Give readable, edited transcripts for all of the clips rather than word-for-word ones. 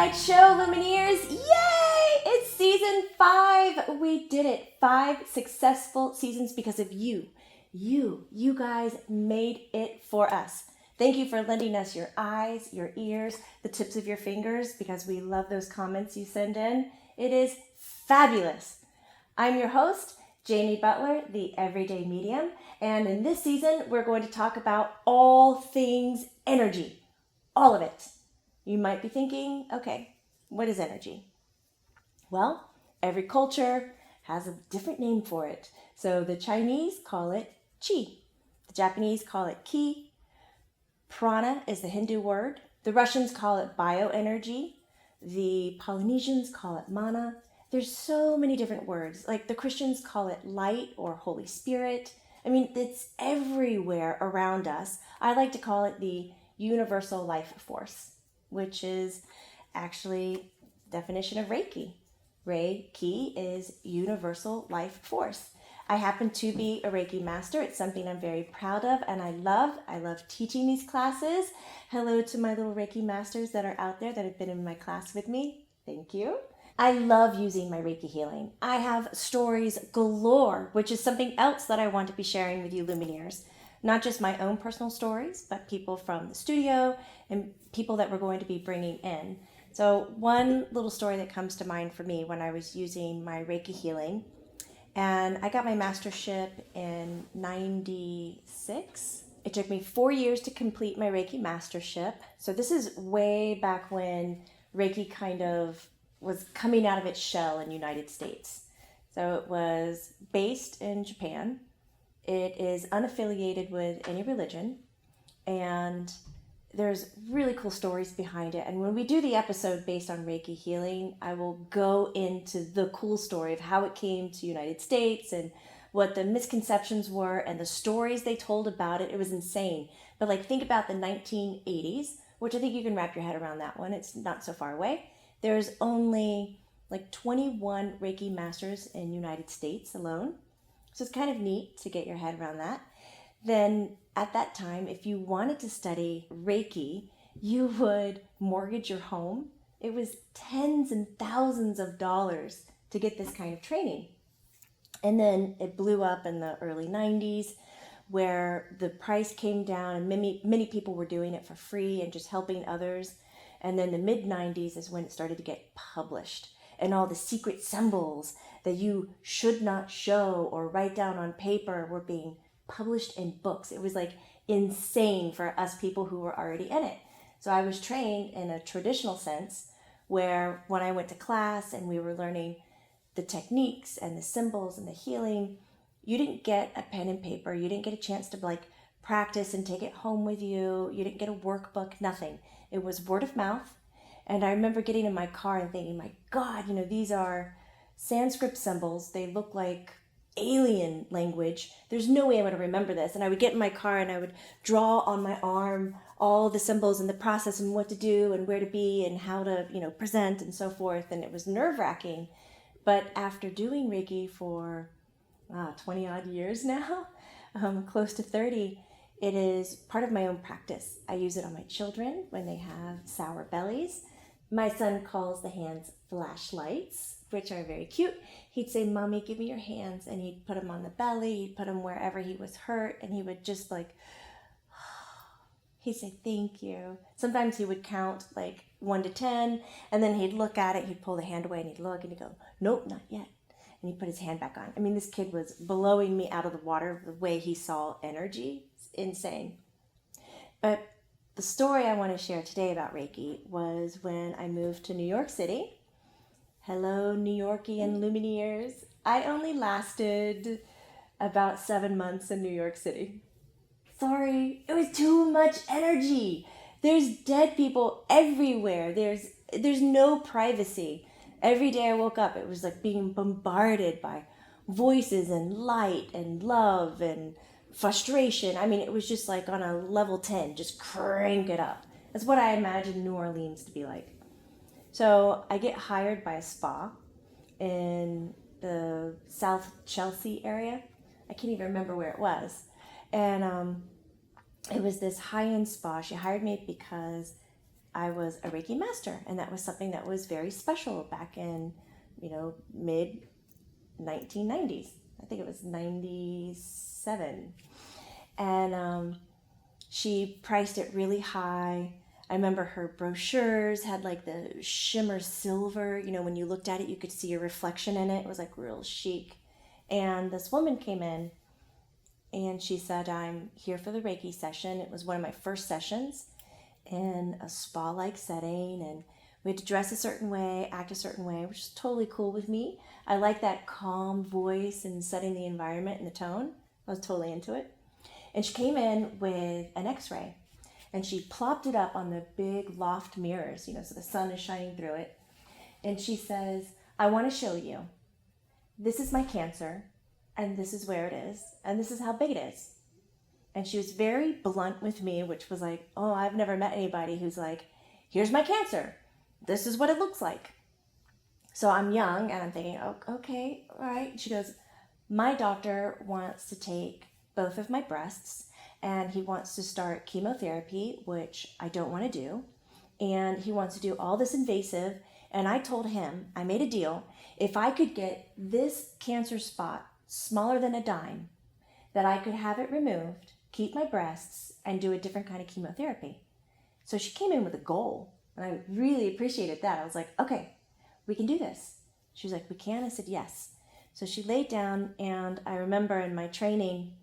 right, show Lumineers. Yay! It's season 5. We did it. 5 successful seasons because of you. You guys made it for us. Thank you for lending us your eyes, your ears, the tips of your fingers, because we love those comments you send in. It is fabulous. I'm your host, Jamie Butler, the Everyday Medium, and in this season, we're going to talk about all things energy. All of it. You might be thinking, okay, what is energy? Well, every culture has a different name for it. So the Chinese call it qi. The Japanese call it ki. Prana is the Hindu word. The Russians call it bioenergy. The Polynesians call it mana. There's so many different words. Like the Christians call it light or Holy Spirit. I mean, it's everywhere around us. I like to call it the universal life force, which is actually definition of Reiki. Reiki is universal life force. I happen to be a Reiki master. It's something I'm very proud of and I love teaching these classes. Hello to my little Reiki masters that are out there that have been in my class with me. Thank you. I love using my Reiki healing. I have stories galore, which is something else that I want to be sharing with you Lumineers. Not just my own personal stories, but people from the studio and people that we're going to be bringing in. So one little story that comes to mind for me when I was using my Reiki healing, and I got my mastership in 96. It took me 4 years to complete my Reiki mastership. So this is way back when Reiki kind of was coming out of its shell in the United States. So it was based in Japan. It is unaffiliated with any religion, and there's really cool stories behind it. And when we do the episode based on Reiki healing, I will go into the cool story of how it came to the United States and what the misconceptions were and the stories they told about it. It was insane. But like, think about the 1980s, which I think you can wrap your head around that one. It's not so far away. There's only like 21 Reiki masters in the United States alone. So it's kind of neat to get your head around that. Then at that time, if you wanted to study Reiki, you would mortgage your home. It was tens and thousands of dollars to get this kind of training. And then it blew up in the early 90s where the price came down and many people were doing it for free and just helping others. And then the mid 90s is when it started to get published. And all the secret symbols that you should not show or write down on paper were being published in books. It was like insane for us people who were already in it. So I was trained in a traditional sense where when I went to class and we were learning the techniques and the symbols and the healing, you didn't get a pen and paper. You didn't get a chance to like practice and take it home with you. You didn't get a workbook, nothing. It was word of mouth. And I remember getting in my car and thinking, my God, these are Sanskrit symbols. They look like alien language. There's no way I'm going to remember this. And I would get in my car and I would draw on my arm all the symbols and the process and what to do and where to be and how to, present and so forth. And it was nerve-wracking. But after doing Reiki for 20 odd years now, close to 30, it is part of my own practice. I use it on my children when they have sour bellies. My son calls the hands flashlights, which are very cute. He'd say, Mommy, give me your hands. And he'd put them on the belly. He'd put them wherever he was hurt. And he would just he'd say, thank you. Sometimes he would count like 1 to 10. And then he'd look at it. He'd pull the hand away and he'd look and he'd go, nope, not yet. And he'd put his hand back on. I mean, this kid was blowing me out of the water the way he saw energy. It's insane. But the story I want to share today about Reiki was when I moved to New York City. Hello, New Yorkian Lumineers. I only lasted about 7 months in New York City. Sorry, it was too much energy. There's dead people everywhere. There's no privacy. Every day I woke up, it was like being bombarded by voices and light and love and frustration. I mean, it was just like on a level 10, just crank it up. That's what I imagine New Orleans to be like. So I get hired by a spa in the South Chelsea area. I can't even remember where it was. And it was this high-end spa. She hired me because I was a Reiki master, and that was something that was very special back in, mid 1990s. I think it was 97. And she priced it really high. I remember her brochures had like the shimmer silver. When you looked at it, you could see your reflection in it. It was like real chic. And this woman came in and she said, I'm here for the Reiki session. It was one of my first sessions in a spa-like setting, and we had to dress a certain way, act a certain way, which is totally cool with me. I like that calm voice and setting the environment and the tone. I was totally into it. And she came in with an x-ray, and she plopped it up on the big loft mirrors, so the sun is shining through it. And she says, I want to show you. This is my cancer, and this is where it is, and this is how big it is. And she was very blunt with me, which was like, oh, I've never met anybody who's like, here's my cancer. This is what it looks like. So I'm young, and I'm thinking, oh, okay, all right. She goes, my doctor wants to take both of my breasts, and he wants to start chemotherapy, which I don't want to do. And he wants to do all this invasive. And I told him, I made a deal, if I could get this cancer spot smaller than a dime, that I could have it removed, keep my breasts, and do a different kind of chemotherapy. So she came in with a goal, and I really appreciated that. I was like, okay, we can do this. She was like, we can? I said, yes. So she laid down, and I remember in my training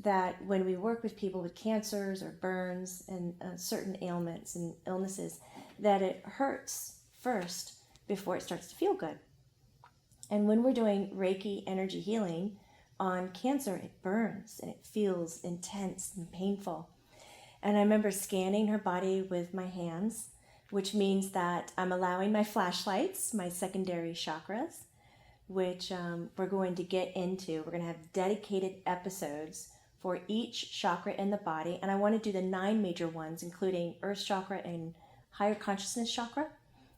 that when we work with people with cancers or burns and certain ailments and illnesses, that it hurts first before it starts to feel good. And when we're doing Reiki energy healing on cancer, it burns and it feels intense and painful. And I remember scanning her body with my hands, which means that I'm allowing my flashlights, my secondary chakras, which we're going to get into. We're going to have dedicated episodes for each chakra in the body. And I want to do the 9 major ones, including Earth chakra and higher consciousness chakra.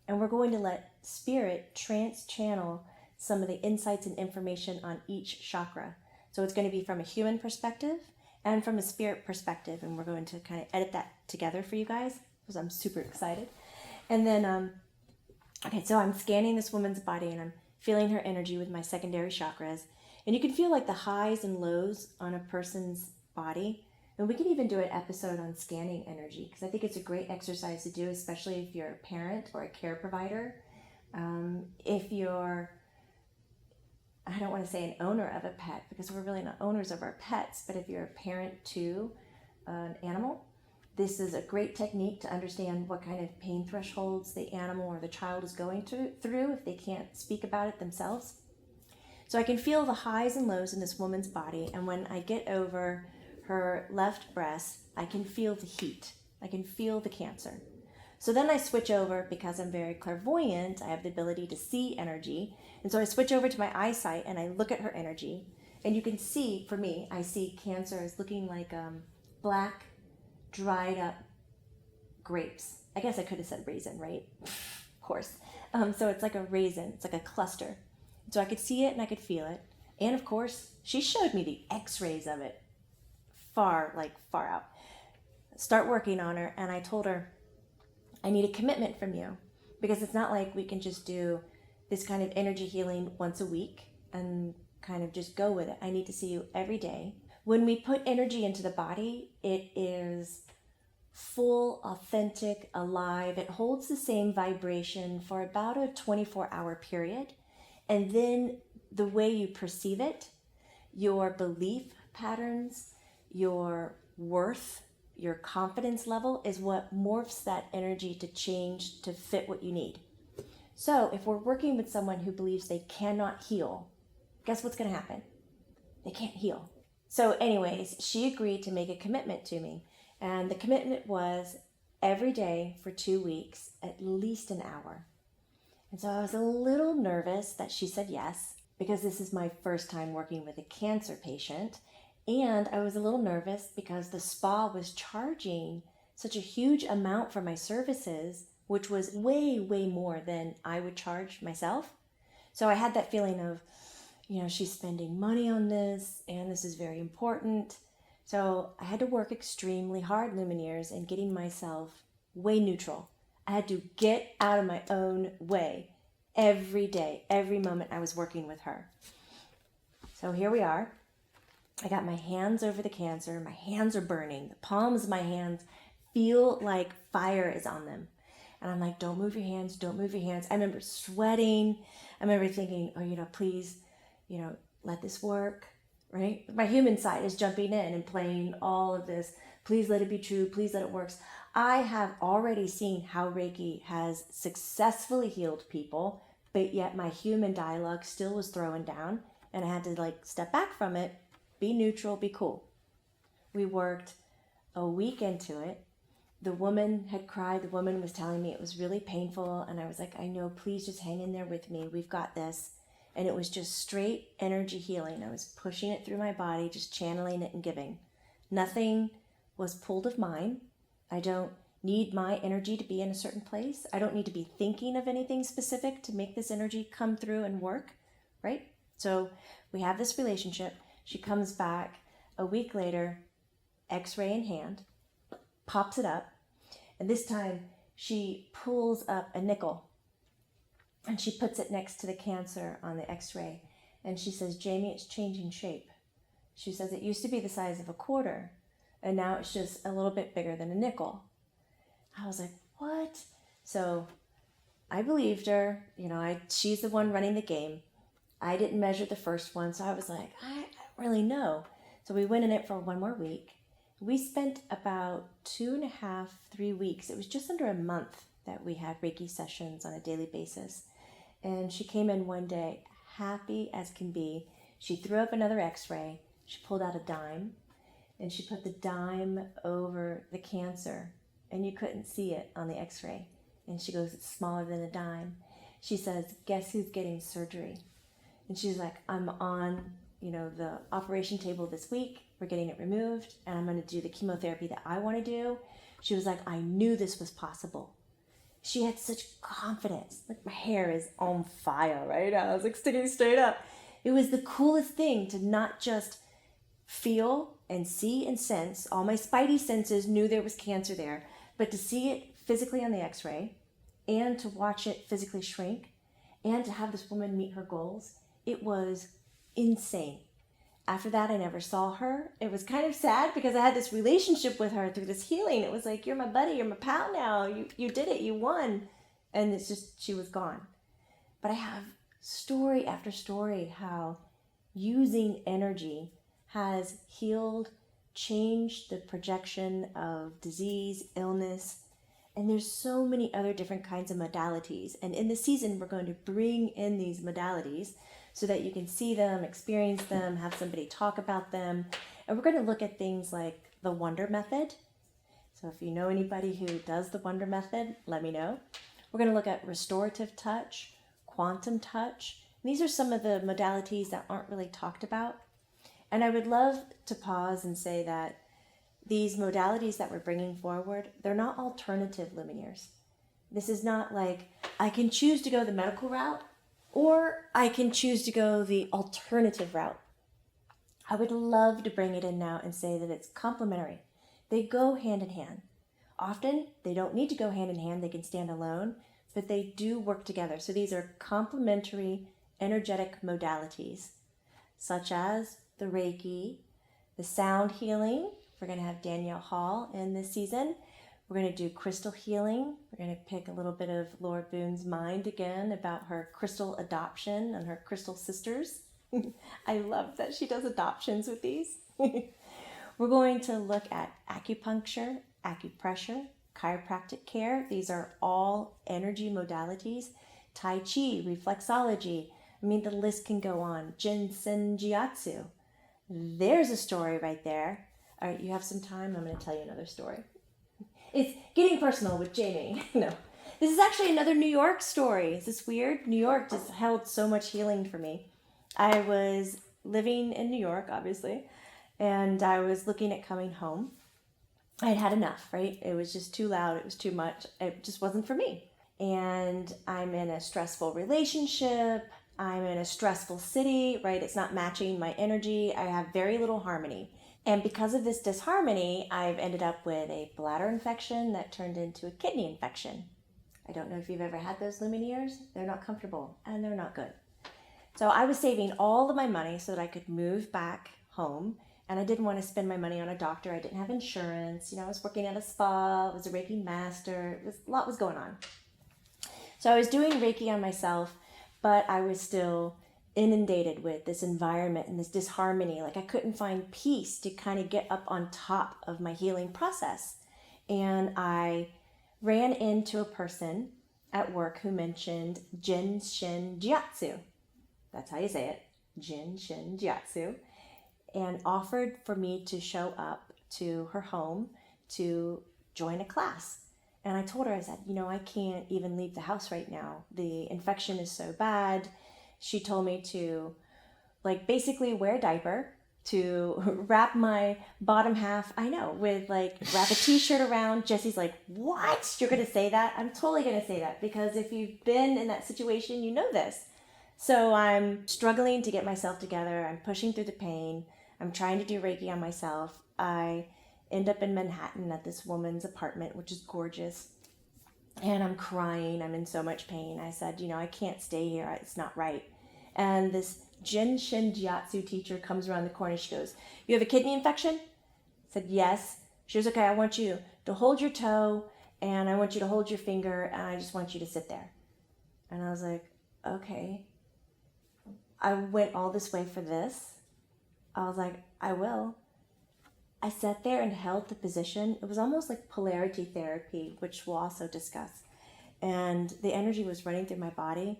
And we're going to let spirit trans-channel some of the insights and information on each chakra. So it's going to be from a human perspective and from a spirit perspective. And we're going to kind of edit that together for you guys, because I'm super excited. And then, okay, so I'm scanning this woman's body, and I'm feeling her energy with my secondary chakras. And you can feel like the highs and lows on a person's body. And we can even do an episode on scanning energy, because I think it's a great exercise to do, especially if you're a parent or a care provider. If you're, I don't want to say an owner of a pet, because we're really not owners of our pets, but if you're a parent to an animal, this is a great technique to understand what kind of pain thresholds the animal or the child is going through if they can't speak about it themselves. So I can feel the highs and lows in this woman's body, and when I get over her left breast, I can feel the heat. I can feel the cancer. So then I switch over, because I'm very clairvoyant, I have the ability to see energy, and so I switch over to my eyesight and I look at her energy, and you can see, for me, I see cancer as looking like black, dried up grapes. I guess I could have said raisin, right? Of course. So it's like a raisin, it's like a cluster. So I could see it and I could feel it. And of course, she showed me the x-rays of it far out. Start working on her, and I told her, I need a commitment from you, because it's not like we can just do this kind of energy healing once a week and kind of just go with it. I need to see you every day. When we put energy into the body, it is full, authentic, alive. It holds the same vibration for about a 24-hour period. And then the way you perceive it, your belief patterns, your worth, your confidence level is what morphs that energy to change to fit what you need. So if we're working with someone who believes they cannot heal, guess what's going to happen? They can't heal. So anyways, she agreed to make a commitment to me. And the commitment was every day for 2 weeks, at least an hour. And so I was a little nervous that she said yes, because this is my first time working with a cancer patient. And I was a little nervous because the spa was charging such a huge amount for my services, which was way, way more than I would charge myself. So I had that feeling of, she's spending money on this, and this is very important. So I had to work extremely hard, Lumineers, in getting myself way neutral. I had to get out of my own way every day, every moment I was working with her. So here we are. I got my hands over the cancer. My hands are burning. The palms of my hands feel like fire is on them. And I'm like, don't move your hands. Don't move your hands. I remember sweating. I remember thinking, oh, please, let this work, right? My human side is jumping in and playing all of this. Please let it be true. Please let it work. I have already seen how Reiki has successfully healed people, but yet my human dialogue still was throwing down, and I had to step back from it, be neutral, be cool. We worked a week into it. The woman had cried. The woman was telling me it was really painful, and I was like, I know, please just hang in there with me. We've got this. And it was just straight energy healing. I was pushing it through my body, just channeling it and giving. Nothing was pulled of mine. I don't need my energy to be in a certain place. I don't need to be thinking of anything specific to make this energy come through and work, right? So we have this relationship. She comes back a week later, x-ray in hand, pops it up, and this time she pulls up a nickel and she puts it next to the cancer on the x-ray, and she says, Jamie, it's changing shape. She says it used to be the size of a quarter, and now it's just a little bit bigger than a nickel. I was like, what? So I believed her. She's the one running the game. I didn't measure the first one, so I was like, I don't really know. So we went in it for one more week. We spent about 2.5, 3 weeks. It was just under a month that we had Reiki sessions on a daily basis. And she came in one day, happy as can be. She threw up another x-ray. She pulled out a dime, and she put the dime over the cancer, and you couldn't see it on the x-ray. And she goes, it's smaller than a dime. She says, guess who's getting surgery? And she's like, I'm on, the operation table this week. We're getting it removed, and I'm going to do the chemotherapy that I want to do. She was like, I knew this was possible. She had such confidence. My hair is on fire, right? I was sticking straight up. It was the coolest thing to not just feel and see and sense. All my spidey senses knew there was cancer there, but to see it physically on the x-ray and to watch it physically shrink and to have this woman meet her goals, it was insane. After that, I never saw her. It was kind of sad because I had this relationship with her through this healing. It was like, you're my buddy, you're my pal now. You did it, you won. And it's just, she was gone. But I have story after story how using energy has healed, changed the projection of disease, illness, and there's so many other different kinds of modalities. And in the season, we're going to bring in these modalities so that you can see them, experience them, have somebody talk about them. And we're going to look at things like the Wonder Method. So if you know anybody who does the Wonder Method, let me know. We're going to look at restorative touch, quantum touch. And these are some of the modalities that aren't really talked about. And I would love to pause and say that these modalities that we're bringing forward, they're not alternative luminaires. This is not like, I can choose to go the medical route, or I can choose to go the alternative route. I would love to bring it in now and say that it's complementary. They go hand in hand. Often, they don't need to go hand in hand. They can stand alone, but they do work together. So these are complementary energetic modalities, such as the Reiki, the sound healing. We're going to have Danielle Hall in this season. We're going to do crystal healing. We're going to pick a little bit of Laura Boone's mind again about her crystal adoption and her crystal sisters. I love that she does adoptions with these. We're going to look at acupuncture, acupressure, chiropractic care. These are all energy modalities. Tai Chi, reflexology. I mean, the list can go on. Jinsen Jiatsu. There's a story right there. All right, you have some time? I'm going to tell you another story. It's getting personal with Jamie. No. This is actually another New York story. Is this weird? New York just held so much healing for me. I was living in New York, obviously, and I was looking at coming home. I had had enough, right? It was just too loud. It was too much. It just wasn't for me. And I'm in a stressful relationship. I'm in a stressful city, right? It's not matching my energy. I have very little harmony. And because of this disharmony, I've ended up with a bladder infection that turned into a kidney infection. I don't know if you've ever had those Lumineers. They're not comfortable and they're not good. So I was saving all of my money so that I could move back home, and I didn't want to spend my money on a doctor. I didn't have insurance. I was working at a spa. I was a Reiki master. A lot was going on. So I was doing Reiki on myself, but I was still inundated with this environment and this disharmony. Like I couldn't find peace to kind of get up on top of my healing process. And I ran into a person at work who mentioned Jin Shin Jiatsu. That's how you say it, Jin Shin Jiatsu, and offered for me to show up to her home to join a class. And I told her, I said, I can't even leave the house right now. The infection is so bad. She told me to basically wear a diaper, to wrap my bottom half, wrap a t-shirt around. Jesse's like, what? You're going to say that? I'm totally going to say that, because if you've been in that situation, you know this. So I'm struggling to get myself together. I'm pushing through the pain. I'm trying to do Reiki on myself. I end up in Manhattan at this woman's apartment, which is gorgeous. And I'm crying. I'm in so much pain. I said, I can't stay here. It's not right. And this Jin Shin Jiatsu teacher comes around the corner. She goes, you have a kidney infection? I said, yes. She goes, okay, I want you to hold your toe, and I want you to hold your finger, and I just want you to sit there. And I was like, okay. I went all this way for this. I was like, I will. I sat there and held the position. It was almost like polarity therapy, which we'll also discuss. And the energy was running through my body.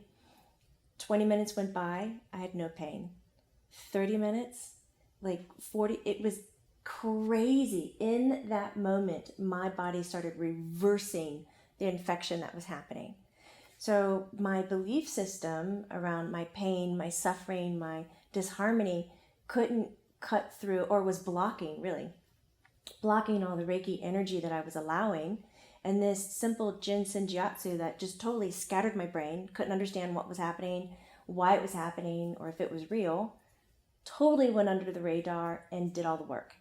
20 minutes went by, I had no pain. 30 minutes, 40, it was crazy. In that moment, my body started reversing the infection that was happening. So my belief system around my pain, my suffering, my disharmony couldn't cut through, or was blocking all the Reiki energy that I was allowing. And this simple Jin Shin Jiatsu that just totally scattered my brain, couldn't understand what was happening, why it was happening, or if it was real, totally went under the radar and did all the work.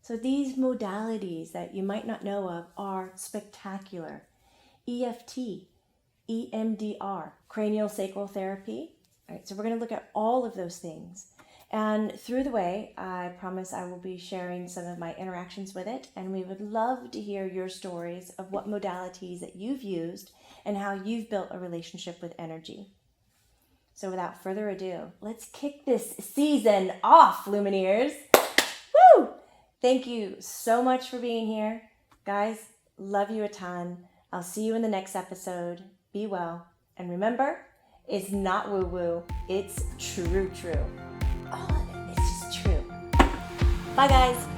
So these modalities that you might not know of are spectacular. EFT, EMDR, cranial sacral therapy. All right, so we're going to look at all of those things. And through the way, I promise I will be sharing some of my interactions with it, and we would love to hear your stories of what modalities that you've used and how you've built a relationship with energy. So without further ado, let's kick this season off, Lumineers. Woo! Thank you so much for being here. Guys, love you a ton. I'll see you in the next episode. Be well. And remember, it's not woo-woo, it's true. All of it is just true. Bye, guys.